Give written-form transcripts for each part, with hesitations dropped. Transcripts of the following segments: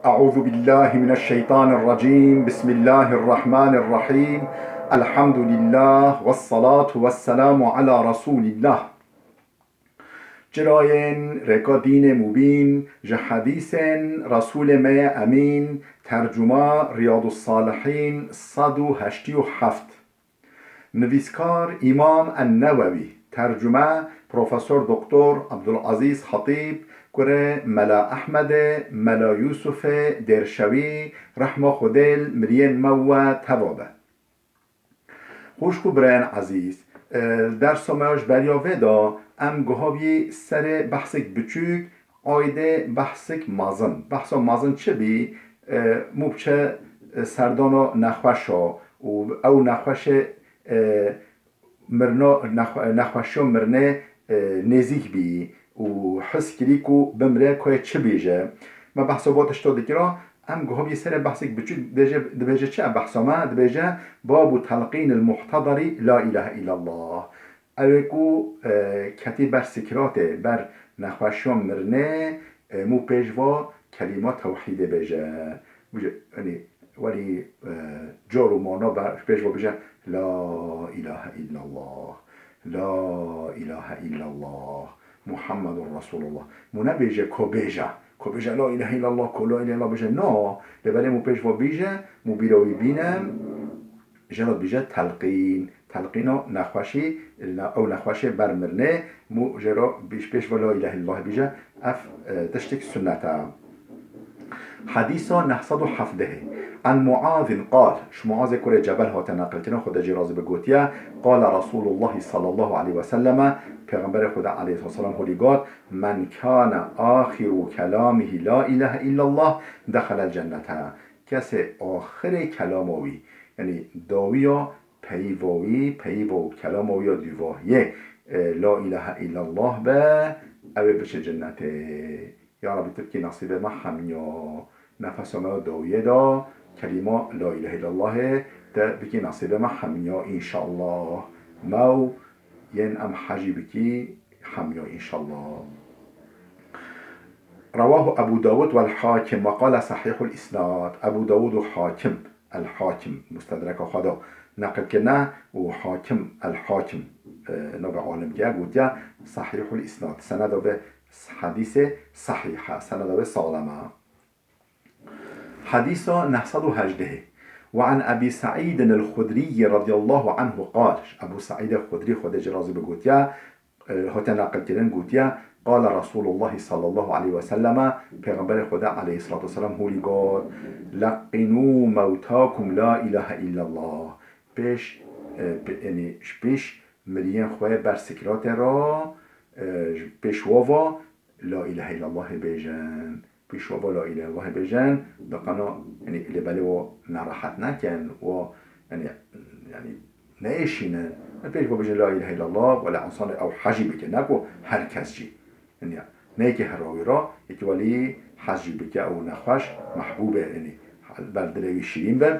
أعوذ بالله من الشيطان الرجيم بسم الله الرحمن الرحيم الحمد لله والصلاة والسلام على رسول الله جراین رکا دین مبین جه حدیث رسول می امین ترجمه ریاض الصالحین 187 نویسکار امام النووی ترجمه پروفسور دکتر عبدالعزیز خطیب کره ملا احمد ملا یوسف درشوی رحمه خودل مرین مو توابه خوشکو برین عزیز در سماج بریا ودا ام گهاوی سر بحثک بچوک آیده بحثک مازن بحث مازن چه بی مبچه سردانو نخوشا او نخوش نخوشا مرنه نزیک بی و حس کری کو بمره که چه بیجه ما بحثا باتش تا دکرا ام گهاوی سر بحثک بچوک دبیجه چه بحثا ما دبیجه باب تلقین المحتضر لا اله الا الله اوکو کتی بر سکراته بر نخوشیان مرنه مو پیشوا کلمات توحید بجه یعنی ولی جار و مانا بر پیشوا بجه لا اله الا الله لا اله الا الله محمد رسول الله مو نبیجه که بیجه لا اله الا الله که لا اله الا الله بجه نا لبنه مو پیشوا بیجه مو بیروی بینم جرات بیجه تلقین نخوشی او نخوشی برمرنه مو جرا بیش ولا اله الا الله بیجه اف تشتك سنته حديثا 907 عن معاذ قال معاذ كره جبل هات نقل كنا خدا جراز بگوتیا قال رسول الله صلى الله عليه وسلم پیغمبر خدا علیه السلام هلیگاد من كان آخر كلامه لا اله الا الله دخل الجنه کسی آخر کلاموی یعنی داویا پیوو کلاموی دیوایه لا اله الا الله به اوی بشه جنته یا رب تبکی نصیب ما همیا نفس ما داویه دا کلمه لا اله الا الله ده بکی نصیب ما همیا انشاءالله مو ين ام حجي بكي حميو إن شاء الله رواه أبو داود والحاكم وقال صحيح الإسناد أبو داود وحاكم الحاكم مستدرك خدا نقل كنا وحاكم الحاكم نبي عالم جاء قد صحيح الإسناد سند به حديث صحيحة سند به سالمة حديث 918 وعن أبي سعيد الخدري رضي الله عنه قال أبو سعيد الخدري خد جرازي بقوتيا هتا نقل كدن قوتيا قال رسول الله صلى الله عليه وسلم پیغمبر خدا عليه الصلاة والسلام هو قال لقنوا موتاكم لا إله إلا الله پیش مريان خواه بر سكرات را پیش واوا لا إله إلا الله بيجن پیش واوا لا إله إلا الله بيجن دقنا يعني اللي بله و نراحت نكن و يعني نيشين پیش واوا بيجن لا إله إلا الله ولا انسان او حجي بكن نكو هر کس جي يعني نيكي هراوي را يكي ولي حجي بك او نخوش محبوبه يعني بلدلوي شيرين به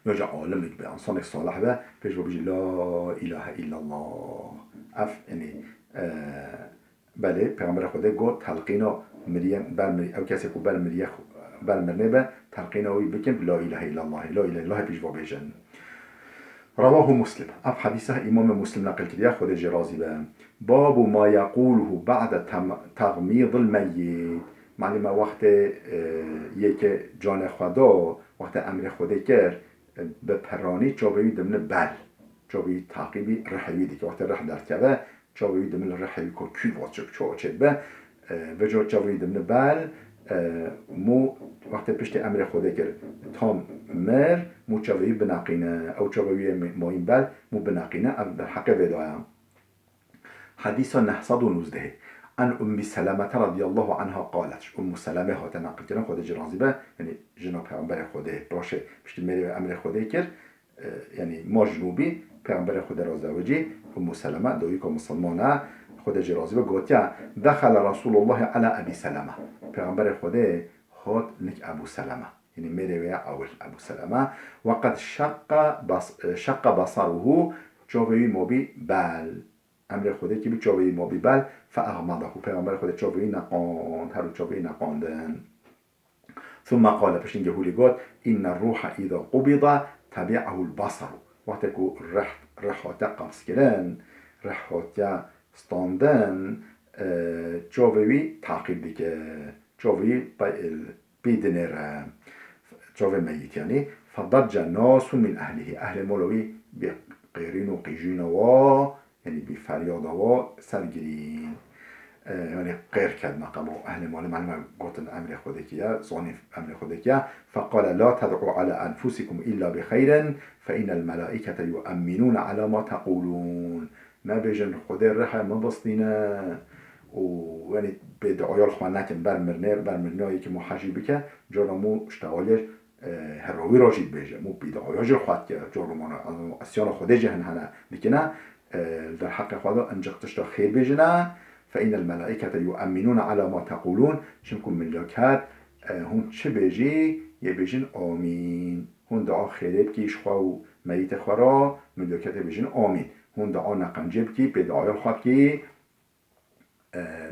نرجع عالم به انسان صالح به پیش واوا بيجن لا إله إلا الله اف يعني بله پیغمبر خدا گفت تلقینا مریم بر او کسی کو بر مرنه به تلقینا وی بکن لا اله الا الله لا اله الا الله پیش بجن رواه مسلم اف حدیثه امام مسلم نقل کرده خود جرازی به باب ما یقوله بعد تغمیض المیت معنی ما وقت یک جان خدا وقت امر خدا کرد به پرانی چاوی دمن بل چاوی تعقیبی رحوی دی که وقت رح در کبه چاوی دمن رحوی که کی واسه چه به و جو چاوی دمن بل مو وقت پشت امر خدا کرد تام مر مو چاوی بناقینه او چاوی ماین بل مو بناقینه در حق وداع حديث 919 عن أم سلمة رضي الله عنها قالت أم سلمة هات نقل كنا خود جرازبه يعني جناب پیغمبر خدا باشه پشت مری امر خدا کرد يعني ما جنوبي پیغمبر خدا را زوجي أم سلمة دوی که مسلمانه خود جرازبه گوتیا دخل رسول الله على أبي سلمة پیغمبر خدا هات نك أبو سلمة يعني مری اول أبو سلمة وقد شق بصره جاوی مبي بال امر خدا که چاوی ما بیبل فاغمضه پیغمبر خدا چاوی نقاند هر چاوی نقاندن ثم قال پشتین هولی گفت این الروح اذا قبض تبعه البصر وقتی که رحات قبض کردن رحات ستاندن جاوی تعقیب دیگه جاوی بیدنر جاوی میت یعنی فضج الناس من اهله مولوی بقیرین و قیجین و یعنی بفریاد و سرگیرین یعنی غیر کرد مقام اهل مال من گفتن امر خودکیه زانی امر خودکیه فقال لا تدعوا على انفسكم الا بخير فان الملائكه يؤمنون على ما تقولون ما بيجن خدا رح ما بسطينا و یعنی به دعایال خواه نکن برمرنایی که محجی بکه جانا مو اشتغالیش هروی راشید بیجه مو بی دعایاش خواهد که جانا مو اسیان خوده جهن هنه بکنه در حق خدا انجقتش دا خیر بیجه نه فإن الملائكة يؤمنون على ما تقولون شمكم ملاكات هون چه بيجي يبيجين آمين هون دعا خيري بكي شخوا ميت خورا ملاكات يبيجين آمين هون دعا نقنجي بكي بدعايا الخواب كي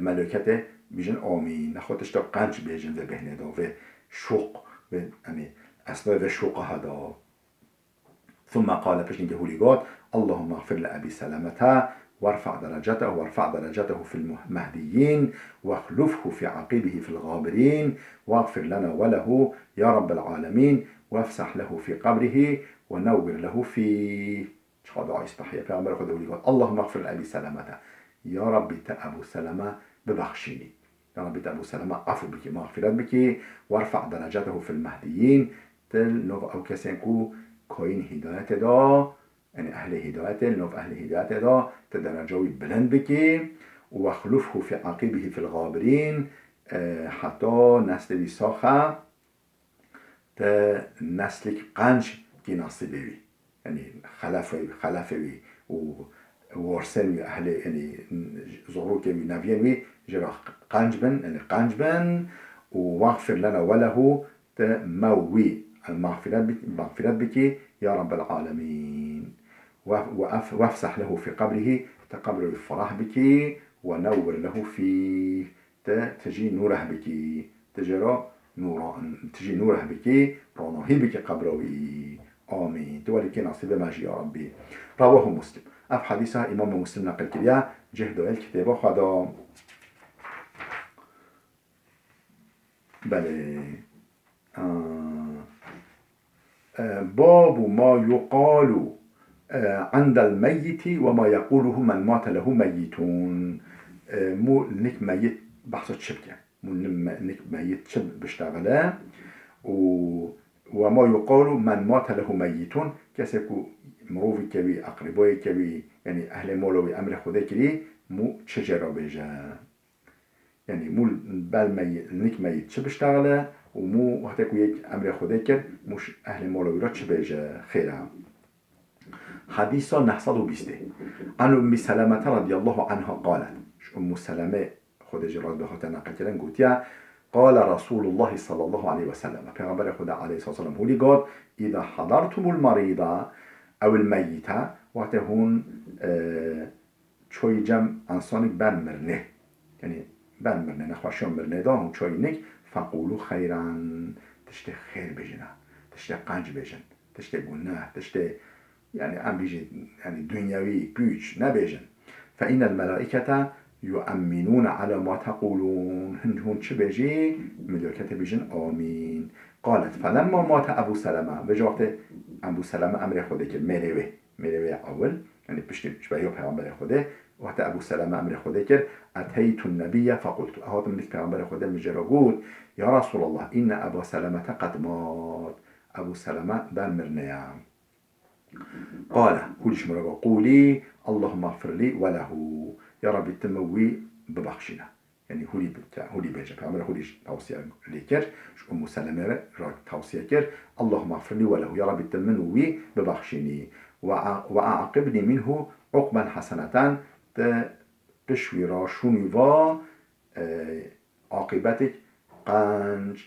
ملاكات بيجين آمين نخوتش دا قنج بيجين و بهنه دا و شوق و أسباب الشوق هذا ثم قال بشن جهوليقات اللهم اغفر لأبي سلامته وارفع درجته في المهديين واخلفه في عقبه في الغابرين واغفر لنا وله يا رب العالمين وافسح له في قبره ونور له فيه شهادة يسبح يا پیغمبر خدا قال اللهم اغفر لأبي سلامته يا رب أبو سلامة ببخشيني يا رب أبو سلامة عفو بك مغفرت بك وارفع درجته في المهديين تل نوف أو كسنكو كوين هداية دا يعني أهل هداية نوف أهل هداية دا تدرجوي بلند بكي واخلفه في عقبه في الغابرين حتى نسل بيساخة نسلك قنج كي نصيبي يعني خلفوي وورسنوي أهل يعني زروكي نبينوي جرا قنج بن واغفر لنا وله تموي المغفرات بك يا رب العالمين وافسح له في قبره تقبل الفرح بك ونور له فيه تجي نوره بك تجي نوره بك روناهي بك قبروي آمين تولي كي نصيب ماجي يا ربي رواه مسلم اف حديثها امام مسلم نقل كريا جهدو الكتابة خدا بله باب ما يقال عند الميت وما يقوله من مات له ميتون مو نك ميت بحثت شبكة مو نك ميت شب بشتغله وما يقال من مات له ميتون كسكو مروفي كبي أقربائي كبي يعني أهل مولوي أمر خدا كري مو شجرة بيجا يعني مو بالميت نك ميت شب بشتغله ومو وقتی که یک امر خدا کرد مش اهل مولوی را چه بیجه خیره حدیثا 920 عن ام سلمة رضی الله عنها قالت ام سلمة خدا جراد به خاطر نقل کردن گوتیا قال رسول الله صلی الله علیه و سلم پیغمبر خدا علیه الصلاه والسلام هولی گفت اذا حضرتم المريض او المیت وقتی هون چوی جمع انسانی برمرنه یعنی برمرنه نخواشون مرنه دا هون چوی نک فقولوا خيرا تشتي خير بجنا تشتي قنج بجن تشتي گناه تشتي يعني ام بيجي يعني دنيوي بيج نبيجن فإن الملائكة يؤمنون على ما تقولون هون چه بيجي ملائكة بيجن آمين قالت فلما مات أبو سلمة بجوقت أبو سلمة أمر خوده که مروه اول يعني بشتي شبهه پیغمبر خوده وقت ابو سلمة امر خدا کرد اتيت النبي فقلت اهات من پیغمبر خدا میجرا گفت یا رسول الله ان ابا سلمة قد مات ابو سلمة برمرنه قال هولش مرا قولي اللهم اغفر لي وله يا رب تموي ببخشنا يعني هولي بيجا پیغمبر هولش توصيه لكر ام سلمة را توصيه کرد اللهم اغفر لي وله يا رب تمنوي ببخشني واعقبني منه عقبا حسنة بشوی را شونی و عاقبتك قنج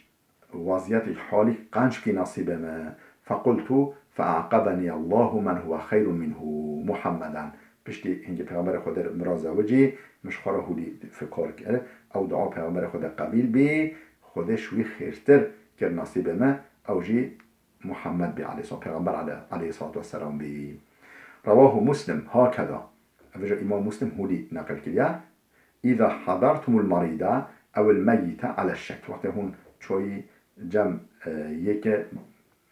وضعیت حالی قنج کی نصیبه ما فقلت فاعقبني الله من هو خير منه محمدا بشتی هنگی پیغمبر خدا مرازه وجی مش خورا هولی فکر کرد او دعا پیغمبر خدا قبیل بی خودش وی خیرتر كر نصيب ما أو جي محمد عليه الصلاة پیغمبر عليه الصلاة والسلام بي. رواه مسلم هكذا أفجأ إمام مسلم هولي نقل كليا إذا حضرتم المريضة أو الميتة على الشك وقت هون شوي جم يك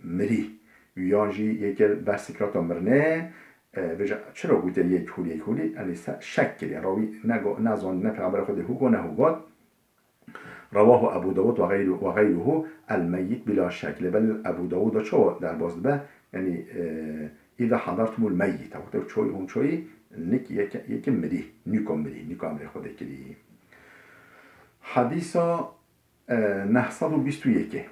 مري يانجي يك برسكرات مرنه وجا چرا گوته یک هولی یعنی شک کردی راوی نزان نه پیغمبر خود هو نه هو رواه ابو داود و غیره المیت بلا شک بل ابو داود چو در باز به یعنی اذا حضرتم المیت وقت چوی اون چوی نیک یک مری نیکم امر خود کردی حدیث 921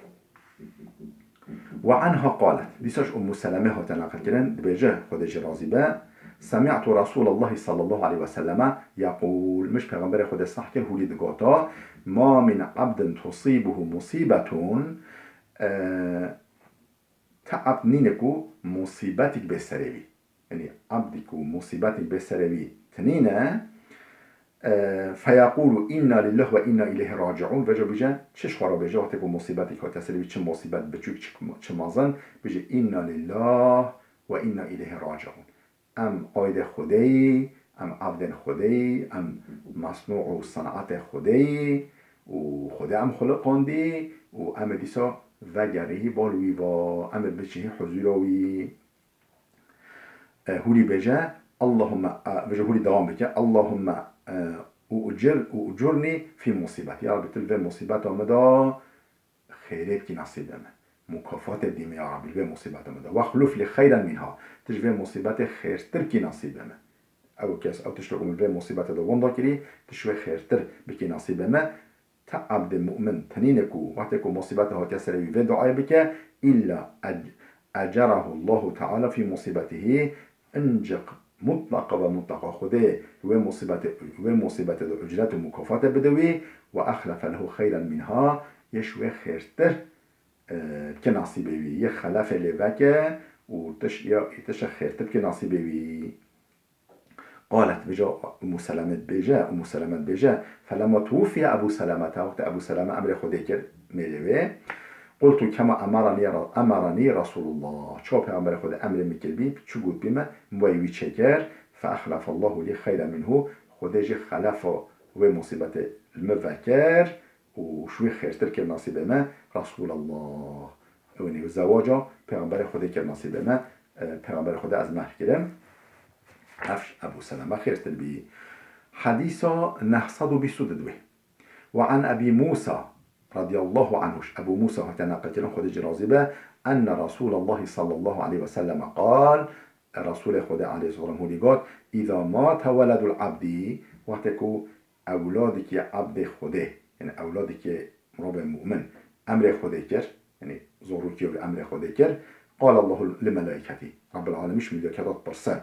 وعنها قالت ديساش سلمة هتنقل كرن بجه خدش راضي با سمعت رسول الله صلى الله عليه وسلم يقول مش پیغمبر خود صح كر هولي دقاتا ما من عبد تصيبه مصيبة تعب نينكو مصيبتك بسروي يعني عبدكو مصيبتك بسروي تنينه فيقول إنا لله وإنا إليه راجعون وجا بجا چش خورا بجا وقتی که مصیبتی که تسلیوی چه مصیبت بچوک چه مازن بجا إنا لله وإنا إليه راجعون ام قاید خدای ام عبد خدای ام مصنوع و صنعت خدای و خدای ام خلقاندی و ام دیسا وگرهی بالوی و ام بچهی حضوروی هولی بجا اللهم بجا هولی دوام بکن اللهم اجرني في مصيبتي يا رب تلفي مصيبات ومدى خيرات كي نصيب من مكافات ديم يا رب تلفي مصيبات ومدى واخلف لي خيرا منها تلفي مصيبات خيرتر كي نصيب من او كاس او تشتغل من مصيبات دوام داكري تشوي خيرتر بكي نصيب ما تعبد المؤمن تنينكو وقتكو مصيباتها كسر في دعاء بك الا اجره الله تعالى في مصيبته انجق مطلق و مطلق خوده و مصیبت اجرت و مکافات بدوی و اخلف له خیرا منها یشوه خیرتر که نصیبه وی یه خلف لوکه و تش خیرتر که نصیبه وی قالت بجا ام سلمت بجا فلما توفي ابو سلمة وقت ابو سلمة امر خوده کرد میلوه قلت كما امرني رسول الله شو پیغمبر خود امر میکرد بی چو گفت بیم مویوی چکر فاخلف الله لي خيرا منه خودش خلف و مصیبت المذکر و شوی خیرتر که نصیب ما رسول الله و زواجا پیغمبر خود که نصیب ما پیغمبر خود از مهر کرد افش ابو سلمة خیرتر بی حدیث 922 وعن ابي موسى رضي الله عنه أبو موسى هتناقتنا خد جرازبة أن رسول الله صلى الله عليه وسلم قال رسول خدا عليه الصلاة والسلام قال إذا مات ولد العبد وقتكو أولادك عبد خدا يعني أولادك رب مؤمن أمر خدا كر يعني زوروكي أمر خدا كر قال الله لملائكته رب العالمين مش ملائكة برسان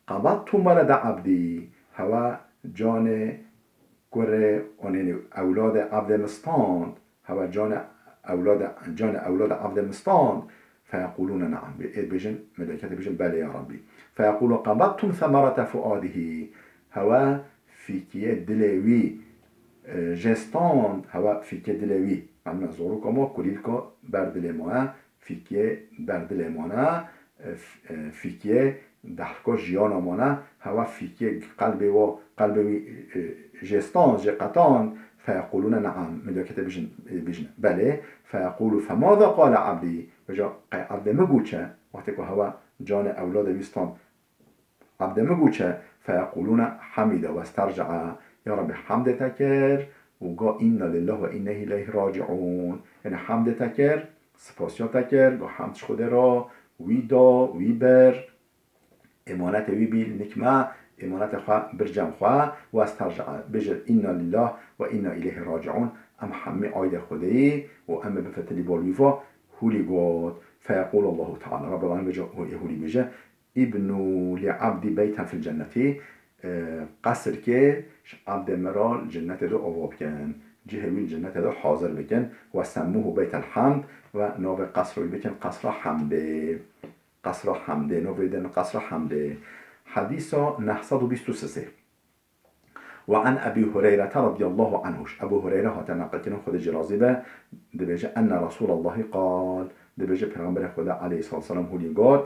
قبضتم ولد عبدي هوا جان كره أنني أولاد عبد مستان هوا جان أولاد عبد مستان فيقولون نعم بيجن ملائكة بيجن بلى يا ربي فيقولوا قبضتم ثمرة فؤاده هوا في كي دلوي جستان هوا في كي دلوي عم زوروك ما كليلكا بردلمانا في كي بردلمانا في كي دحكا جيانا مانا هوا في كي قلبي جستان جقتان فيقولون نعم ملائكة بيجن بله فيقول فماذا قال عبدي وجا عبد مگوچه وقتی که هوا جان اولاد ویستان عبد مگوچه فيقولون حمد واسترجع يا رب حمد تكر وقا إنا لله وإنا إليه راجعون يعني حمد تكر سپاسیا تکر و حمدش خود را ویدا ویبر امانت وی بیل نکمه امانت خواه برجم خواه و استرجع بجر اینا لله و اینا الیه راجعون ام همه آید خودی و ام بفتلی بالویفا هولی گود فیقول الله تعالی رب العالمین بجا هولی بجا ابنو لعبدی بیتا فی الجنتی قصر که عبد مرال جنت دو آواب کن جهوی جنت دو حاضر بکن و سموه بیت الحمد و ناو قصر رو بکن قصر حمده ناو دن قصر حمده حديث 923 وعن أبي هريرة رضي الله عنه أبو هريرة هات نقل كنا خد جرازبة دبيجة أن رسول الله قال دبيجة پیغمبر خدا عليه الصلاة والسلام هولي قال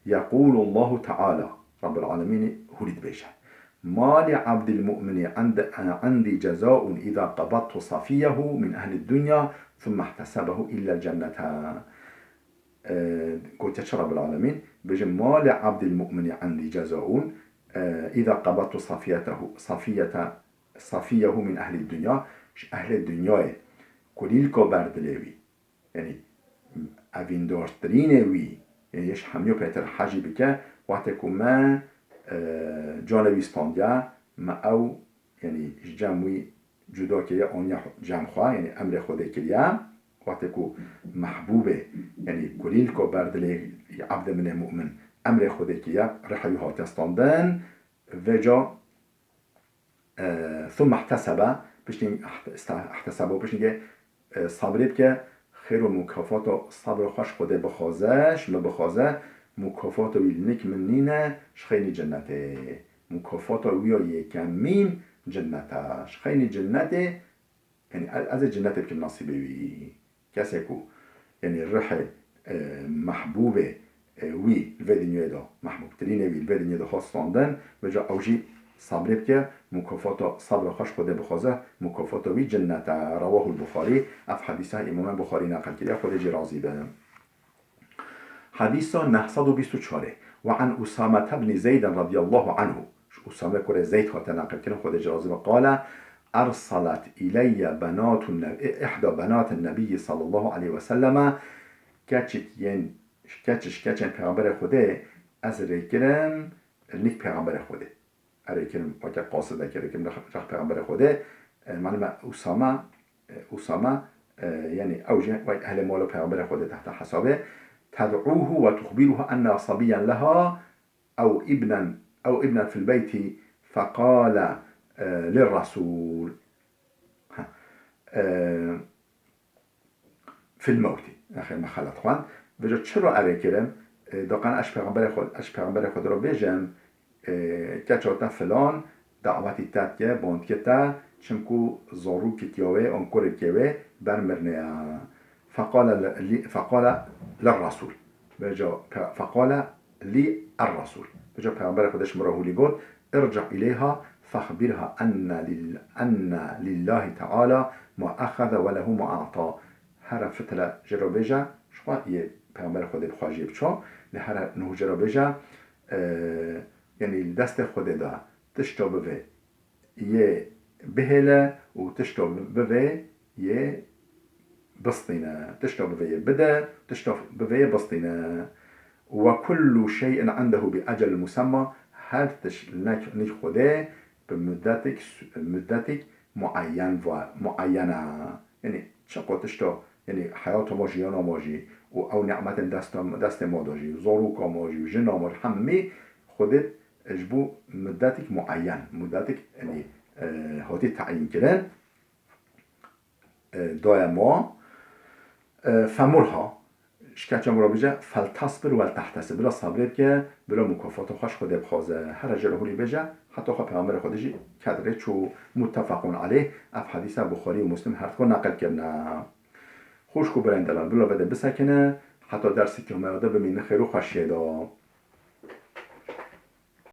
يقول الله تعالى رب العالمين هولي دبيجة ما لعبد المؤمن عندي جزاء إذا قبضت صفيه من أهل الدنيا ثم احتسبه إلا الجنة. قلت رب العالمين بيجي ما لعبد المؤمن عندي جزاء إذا قبضت صفيه من أهل الدنيا. أهل الدنيا كليل كبرد لوي يعني أفين دارترين وي يعني يش حميو بيتر حاجي بك وقتكو ما جانوي ستانديا ما أو يعني جمعي جدا كيا أنيا جمع خواه يعني أمر خوده كيا وقتكو محبوبه يعني كليل كبرد لي عبد من المؤمن أمر خوده كيا رحيو هاتستاندن وجا ثم احتسب بشنين احتسبه بشنين صبري بك خير و مکافات صبر خوش خوده بخوازش بخوازه مکافات ویلنک منینه شخینی جنته مکافات ویا یکمین جنته شخینی جنته يعني از جنته بکن نصیبه وی کسی کو يعني رح محبوبه وی الفيدنيو دا محبوب ترين وی الفيدنيو دا خواستاندن و جا اوجی صبر بك مكافات صبر خوش خود بخوازه مكافات وی جنت. رواه البخاري اف حديثه امام بخاري نقل كده خود جرازي به. حديث 924 وعن أسامة بن زيد رضي الله عنه أسامة كره زيد خاطر نقل كده خود جرازي قال أرسلت إلي بنات إحدى بنات النبي صلى الله عليه وسلم كاتش پیغمبر خوده از ریکرم نیک پیغمبر خوده ریکرم وقتی قاصده که ریکرم رخ پیغمبر خوده معلومه أسامة يعني أوجه أهل مال پیغمبر خوده تحت حسابه تدعوه وتخبره أن صبيا لها أو ابنا في البيت فقال للرسول في الموت آخر ما خلط خوان بجا چرا اره کرم داقن اش پیغمبر خود را بجم کچاتا فلان دعوتی تد که باند که تا چمکو زارو که کیاوه انکور کیاوه برمرنه فقال للرسول بجا فقال لي الرسول بجا پیغمبر خودش مراهولی گفت ارجع إليها فاخبرها أن لله تعالى ما أخذ وله ما أعطى. هر فتله جرابجا شما یه پیغمبر خود بخواجی بچا لهر نه جرابجا یعنی دست خود دا تشتا بوه یه بهله و تشتا بوه یه بسطینه تشتا بوه یه بده تشتا بوه یه بسطینه وكل شيء عنده بأجل مسمى هر نك خوده بمدتك معين و معينة يعني شقاتش تا يعني حياة ما جيانا ماجي او نعمت دست ما داجي زاروكا ماجي وجنا ماجي همه خودت اجبو مدتك معين مدتك يعني هاتي تعيين كده دائما فمرها شکچم را بجه فلتصبر و تحتسب بلا صبر که بلا مکافات خوش خود بخوازه هر جلهوری بجه حتی خواه پیغمبر خودشی کدره چو متفقون علیه اف حدیث بخاری و مسلم هر دو نقل کرنه خوش کو برندلان بلا بده بسکنه حتی درسی که همه بمینه خیر و خوشیه دا